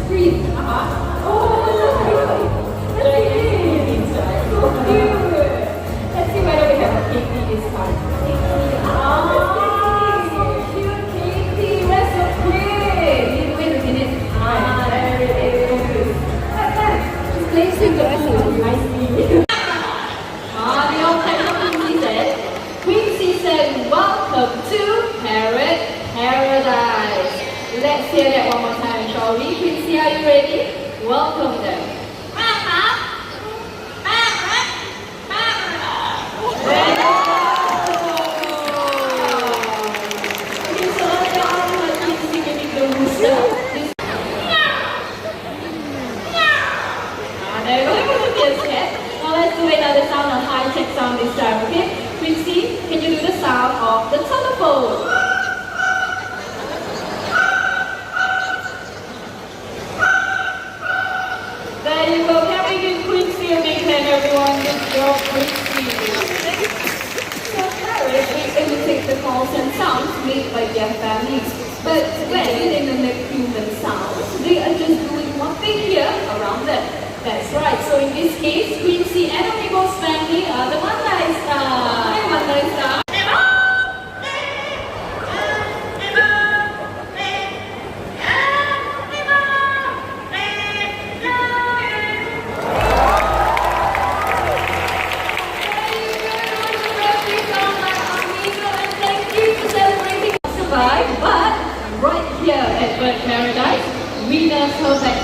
Breathe. Oh, let's see. So cute. Let's see whether we have a Katie this time. Katie. So cute, Katie. Where's your plate? Wait a minute. There it is. Just placing the food nicely. The old time Quincy said. Quincy said, welcome to Parrot Paradise. Let's hear that one more time, shall we? Quincy, are you ready? Welcome them. There you go, it wasn't yet. Now let's do another sound, a high-tech sound this time, okay? Quincy, can you do the sound of the telephone? There you go, can we give Quincy a big hand, everyone? Good job, Quincy. So parrots imitate the calls and sounds made by their families. But when they mimic human sounds, they are just doing what they hear around them. That's right. So in this case, Quincy and Amigo's family are the Mandai Star. Hi, Mandai Star. Survive, but right here at Bird Paradise, we nurse her back